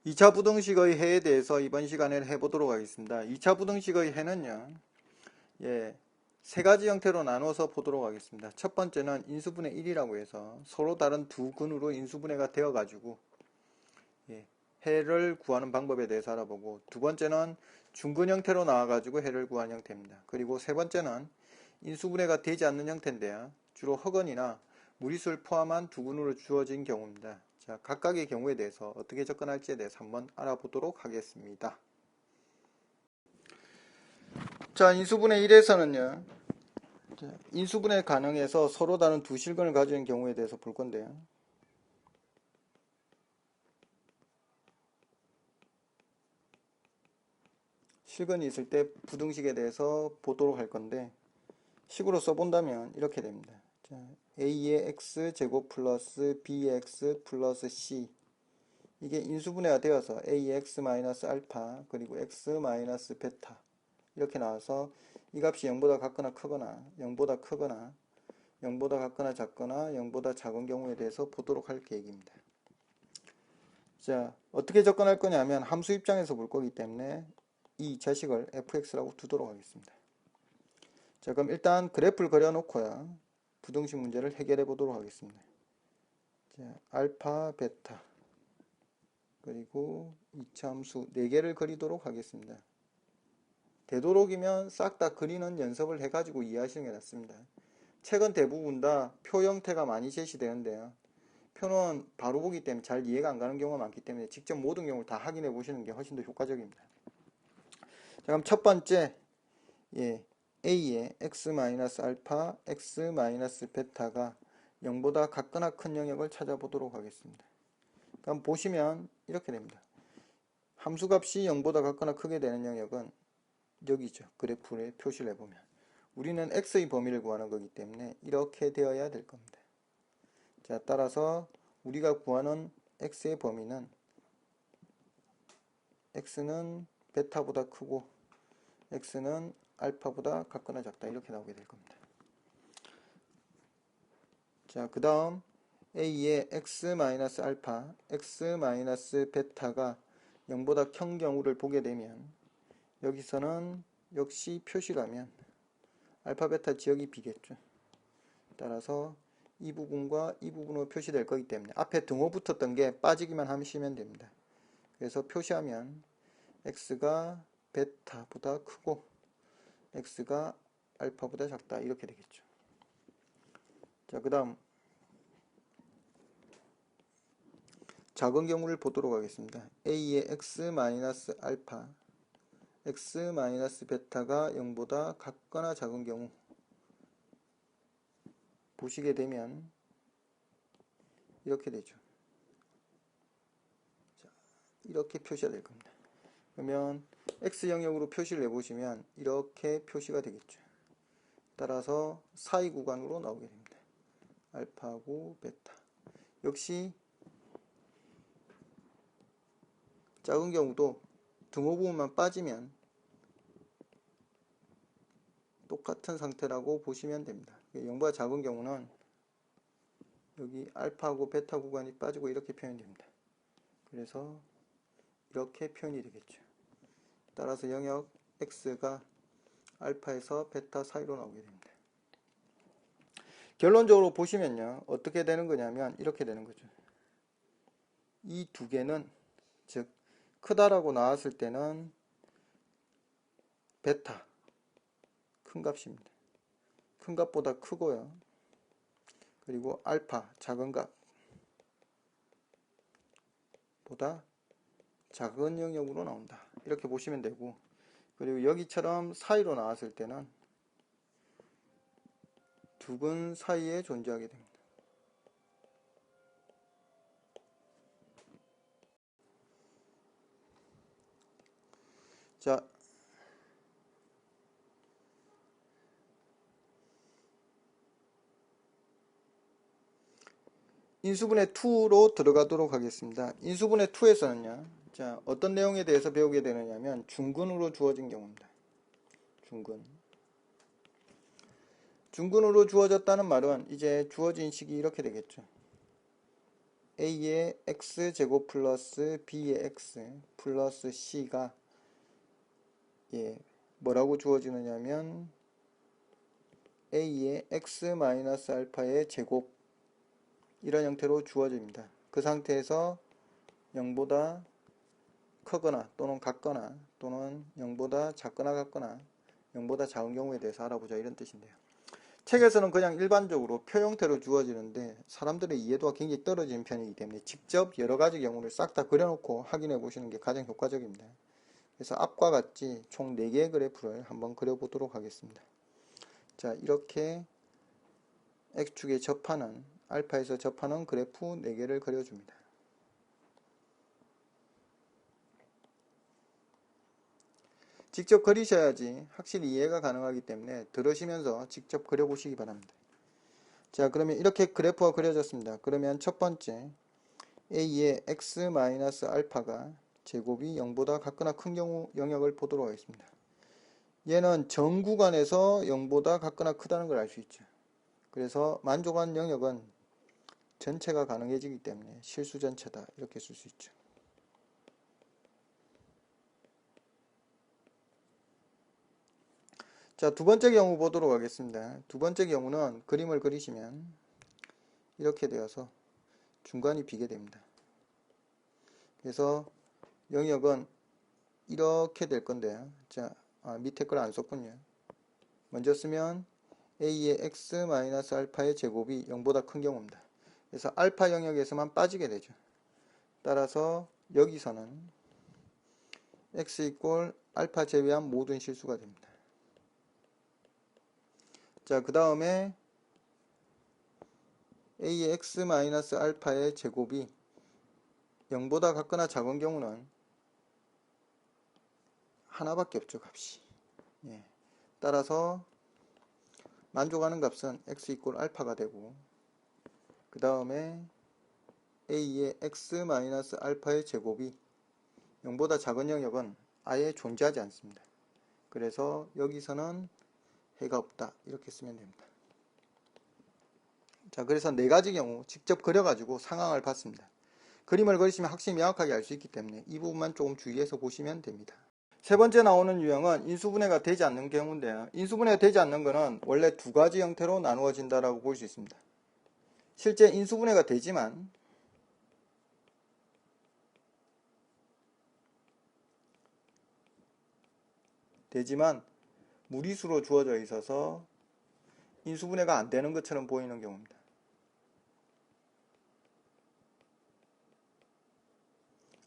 2차 부등식의 해에 대해서 이번 시간에 해보도록 하겠습니다. 2차 부등식의 해는요, 세 가지 형태로 나눠서 보도록 하겠습니다. 첫 번째는 인수분해 1이라고 해서 서로 다른 두 근으로 인수분해가 되어가지고 해를 구하는 방법에 대해서 알아보고, 두 번째는 중근 형태로 나와가지고 해를 구하는 형태입니다. 그리고 세 번째는 인수분해가 되지 않는 형태인데요, 주로 허근이나 무리수를 포함한 두 근으로 주어진 경우입니다. 자, 각각의 경우에 대해서 어떻게 접근할지에 대해서 한번 알아보도록 하겠습니다. 자, 인수분해 1에서는요, 인수분해 가능해서 서로 다른 두 실근을 가지는 경우에 대해서 볼 건데요. 실근이 있을 때 부등식에 대해서 보도록 할 건데, 식으로 써본다면 이렇게 됩니다. 자, a의 x제곱 플러스 b의 x 플러스 c, 이게 인수분해가 되어서 a의 x 마이너스 알파 그리고 x 마이너스 베타 이렇게 나와서 이 값이 0보다 같거나 크거나 0보다 크거나 0보다 같거나 작거나 0보다 작은 경우에 대해서 보도록 할 계획입니다. 자, 어떻게 접근할 거냐면 함수 입장에서 볼 거기 때문에 이 자식을 fx라고 두도록 하겠습니다. 자, 그럼 일단 그래프를 그려놓고요, 부등식 문제를 해결해 보도록 하겠습니다. 자, 알파, 베타 그리고 이차함수 4개를 그리도록 하겠습니다. 되도록이면 싹 다 그리는 연습을 해가지고 이해하시는 게 낫습니다. 책은 대부분 다 표 형태가 많이 제시되는데요, 표는 바로 보기 때문에 잘 이해가 안 가는 경우가 많기 때문에 직접 모든 경우를 다 확인해 보시는 게 훨씬 더 효과적입니다. 자, 그럼 첫 번째, a의 x-알파, x-베타가 0보다 같거나 큰 영역을 찾아보도록 하겠습니다. 그럼 보시면 이렇게 됩니다. 함수값이 0보다 같거나 크게 되는 영역은 여기죠. 그래프에 표시를 해보면 우리는 x의 범위를 구하는 거기 때문에 이렇게 되어야 될 겁니다. 자, 따라서 우리가 구하는 x의 범위는 x는 베타보다 크고 x는 알파보다 같거나 작다 이렇게 나오게 될 겁니다. 자, 그 다음 a의 x-알파, x-베타가 0보다 큰 경우를 보게 되면 여기서는 역시 표시를 하면 알파, 베타 지역이 비겠죠. 따라서 이 부분과 이 부분으로 표시될 거기 때문에 앞에 등호 붙었던 게 빠지기만 하시면 됩니다. 그래서 표시하면 x가 베타보다 크고 x가 알파보다 작다 이렇게 되겠죠. 자, 그 다음 작은 경우를 보도록 하겠습니다. a의 x-알파, x-베타가 0보다 같거나 작은 경우 보시게 되면 이렇게 되죠. 자, 이렇게 표시가 될 겁니다. 그러면 x 영역으로 표시를 해보시면 이렇게 표시가 되겠죠. 따라서 사이 구간으로 나오게 됩니다. 알파하고 베타. 역시 작은 경우도 등호 부분만 빠지면 똑같은 상태라고 보시면 됩니다. 0보다 작은 경우는 여기 알파하고 베타 구간이 빠지고 이렇게 표현이 됩니다. 그래서 이렇게 표현이 되겠죠. 따라서 영역 x가 알파에서 베타 사이로 나오게 됩니다. 결론적으로 보시면요, 어떻게 되는 거냐면 이렇게 되는 거죠. 이 두 개는, 즉 크다라고 나왔을 때는 베타 큰 값입니다. 큰 값보다 크고요. 그리고 알파 작은 값보다 작은 영역으로 나온다. 이렇게 보시면 되고, 그리고 여기처럼 사이로 나왔을 때는 두 근 사이에 존재하게 됩니다. 자, 인수분해 2로 들어가도록 하겠습니다. 인수분해 2에서는요, 자, 어떤 내용에 대해서 배우게 되느냐면 중근으로 주어진 경우입니다. 중근으로 주어졌다는 말은 이제 주어진 식이 이렇게 되겠죠. a의 x제곱 플러스 b의 x 플러스 c가 뭐라고 주어지느냐면 a의 x 마이너스 알파의 제곱 이런 형태로 주어집니다. 그 상태에서 0보다 크거나 또는 같거나 또는 0보다 작거나 같거나 0보다 작은 경우에 대해서 알아보자 이런 뜻인데요. 책에서는 그냥 일반적으로 표 형태로 주어지는데 사람들의 이해도가 굉장히 떨어지는 편이기 때문에 직접 여러 가지 경우를 싹 다 그려놓고 확인해 보시는 게 가장 효과적입니다. 그래서 앞과 같이 총 4개의 그래프를 한번 그려보도록 하겠습니다. 자, 이렇게 X축에 접하는 알파에서 접하는 그래프 4개를 그려줍니다. 직접 그리셔야지 확실히 이해가 가능하기 때문에 들으시면서 직접 그려보시기 바랍니다. 자, 그러면 이렇게 그래프가 그려졌습니다. 그러면 첫 번째 a의 x-알파가 제곱이 0보다 같거나 큰 경우 영역을 보도록 하겠습니다. 얘는 전 구간에서 0보다 같거나 크다는 걸 알 수 있죠. 그래서 만족한 영역은 전체가 가능해지기 때문에 실수 전체다 이렇게 쓸 수 있죠. 자, 두 번째 경우 보도록 하겠습니다. 두 번째 경우는 그림을 그리시면 이렇게 되어서 중간이 비게 됩니다. 그래서 영역은 이렇게 될 건데요. 자, 밑에 걸 안 썼군요. 먼저 쓰면 a의 x-알파의 제곱이 0보다 큰 경우입니다. 그래서 알파 영역에서만 빠지게 되죠. 따라서 여기서는 x 이꼴 알파 제외한 모든 실수가 됩니다. 자, 그 다음에 a의 x-알파의 제곱이 0보다 같거나 작은 경우는 하나밖에 없죠, 값이. 따라서 만족하는 값은 x 이꼴 알파가 되고 그 다음에 a의 x-알파의 제곱이 0보다 작은 영역은 아예 존재하지 않습니다. 그래서 여기서는 해가 없다 이렇게 쓰면 됩니다. 자, 그래서 4가지 경우 직접 그려가지고 상황을 봤습니다. 그림을 그리시면 확실히 명확하게 알 수 있기 때문에 이 부분만 조금 주의해서 보시면 됩니다. 세 번째 나오는 유형은 인수분해가 되지 않는 경우인데요. 인수분해가 되지 않는 것은 원래 2가지 형태로 나누어진다라고 볼 수 있습니다. 실제 인수분해가 되지만 무리수로 주어져 있어서 인수분해가 안 되는 것처럼 보이는 경우입니다.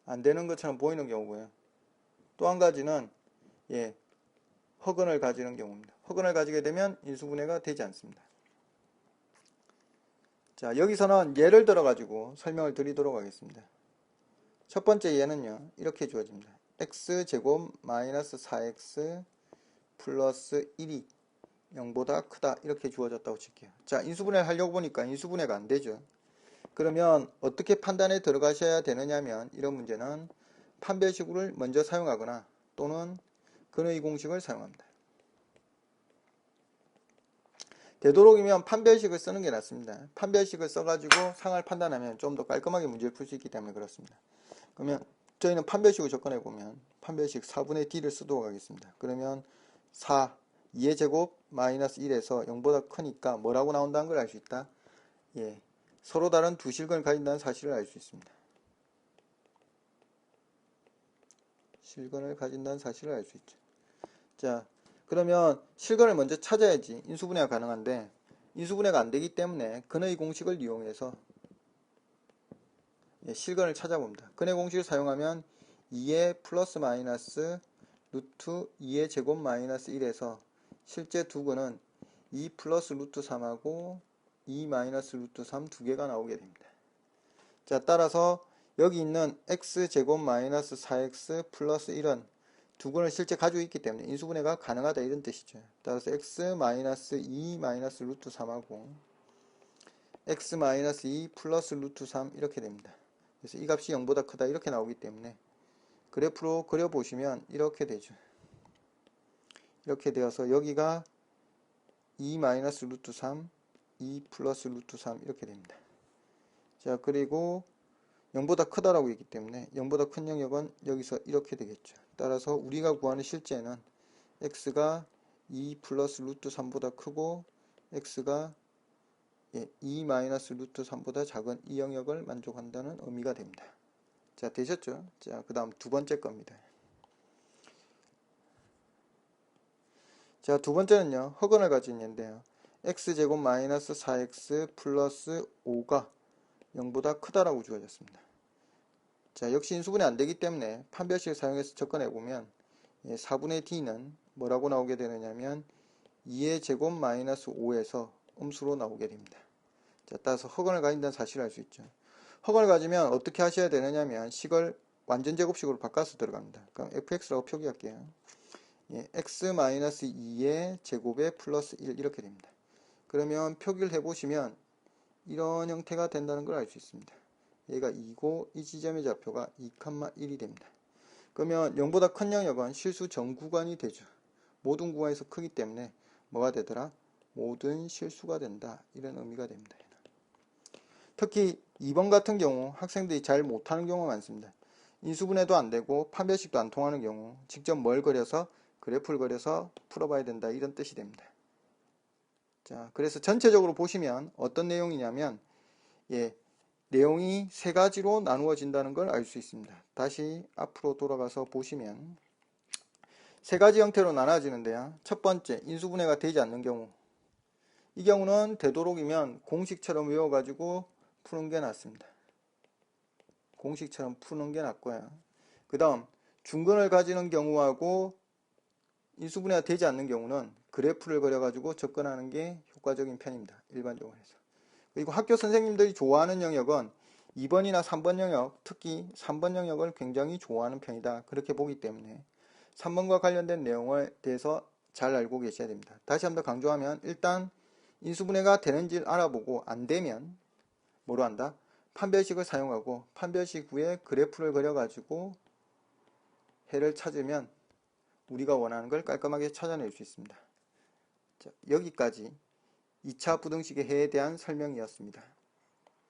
안 되는 것처럼 보이는 경우고요. 또 한 가지는 허근을 가지는 경우입니다. 허근을 가지게 되면 인수분해가 되지 않습니다. 자, 여기서는 예를 들어 가지고 설명을 드리도록 하겠습니다. 첫 번째 예는요, 이렇게 주어집니다. x제곱 마이너스 4x 플러스 1이 0보다 크다 이렇게 주어졌다고 칠게요. 자, 인수분해를 하려고 보니까 인수분해가 안 되죠. 그러면 어떻게 판단에 들어가셔야 되느냐면 이런 문제는 판별식을 먼저 사용하거나 또는 근의 공식을 사용합니다. 되도록이면 판별식을 쓰는 게 낫습니다. 판별식을 써가지고 상을 판단하면 좀 더 깔끔하게 문제를 풀 수 있기 때문에 그렇습니다. 그러면 저희는 판별식을 접근해 보면 판별식 4분의 d를 쓰도록 하겠습니다. 그러면 4, 2의 제곱 마이너스 1에서 0보다 크니까 뭐라고 나온다는 걸 알 수 있다? 서로 다른 두 실근을 가진다는 사실을 알 수 있습니다. 실근을 가진다는 사실을 알 수 있죠. 자, 그러면 실근을 먼저 찾아야지 인수분해가 가능한데 인수분해가 안 되기 때문에 근의 공식을 이용해서 실근을 찾아봅니다. 근의 공식을 사용하면 2의 플러스 마이너스 루트 2의 제곱 마이너스 1에서 실제 두 근은 2 플러스 루트 3하고 2 마이너스 루트 3 두 개가 나오게 됩니다. 자, 따라서 여기 있는 x제곱 마이너스 4x 플러스 1은 두 근을 실제 가지고 있기 때문에 인수분해가 가능하다 이런 뜻이죠. 따라서 x 마이너스 2 마이너스 루트 3하고 x 마이너스 2 플러스 루트 3 이렇게 됩니다. 그래서 이 값이 0보다 크다 이렇게 나오기 때문에 그래프로 그려보시면 이렇게 되죠. 이렇게 되어서 여기가 2 마이너스 루트 3, 2 플러스 루트 3 이렇게 됩니다. 자, 그리고 0보다 크다라고 했기 때문에 0보다 큰 영역은 여기서 이렇게 되겠죠. 따라서 우리가 구하는 실제는 x가 2 플러스 루트 3보다 크고 x가 2 마이너스 루트 3보다 작은 이 영역을 만족한다는 의미가 됩니다. 자, 되셨죠? 자, 그 다음 두 번째 겁니다. 자, 두 번째는요, 허근을 가진 얘인데요. x제곱 마이너스 4x 플러스 5가 0보다 크다라고 주어졌습니다. 자, 역시 인수분해 안 되기 때문에 판별식을 사용해서 접근해보면 4분의 d는 뭐라고 나오게 되느냐면 2의 제곱 마이너스 5에서 음수로 나오게 됩니다. 자, 따라서 허근을 가진다는 사실을 알 수 있죠. 허근을 가지면 어떻게 하셔야 되느냐면 식을 완전 제곱식으로 바꿔서 들어갑니다. 그럼 fx라고 표기할게요. x-2의 제곱에 플러스 1 이렇게 됩니다. 그러면 표기를 해보시면 이런 형태가 된다는 걸 알 수 있습니다. 얘가 2고 이 지점의 좌표가 2,1이 됩니다. 그러면 0보다 큰 영역은 실수 전 구간이 되죠. 모든 구간에서 크기 때문에 뭐가 되더라? 모든 실수가 된다. 이런 의미가 됩니다. 특히 2번 같은 경우 학생들이 잘 못하는 경우가 많습니다. 인수분해도 안 되고 판별식도 안 통하는 경우 직접 뭘 그려서 그래프를 그려서 풀어봐야 된다. 이런 뜻이 됩니다. 자, 그래서 전체적으로 보시면 어떤 내용이냐면 내용이 세 가지로 나누어진다는 걸 알 수 있습니다. 다시 앞으로 돌아가서 보시면 세 가지 형태로 나눠지는데요. 첫 번째, 인수분해가 되지 않는 경우. 이 경우는 되도록이면 공식처럼 외워가지고 푸는 게 낫습니다. 공식처럼 푸는 게 낫고요. 그 다음, 중근을 가지는 경우하고 인수분해가 되지 않는 경우는 그래프를 그려가지고 접근하는 게 효과적인 편입니다. 일반적으로 해서. 그리고 학교 선생님들이 좋아하는 영역은 2번이나 3번 영역, 특히 3번 영역을 굉장히 좋아하는 편이다. 그렇게 보기 때문에 3번과 관련된 내용에 대해서 잘 알고 계셔야 됩니다. 다시 한번 강조하면 일단 인수분해가 되는지를 알아보고 안 되면 뭐로 한다? 판별식을 사용하고 판별식 후에 그래프를 그려가지고 해를 찾으면 우리가 원하는 걸 깔끔하게 찾아낼 수 있습니다. 자, 여기까지 2차 부등식의 해에 대한 설명이었습니다.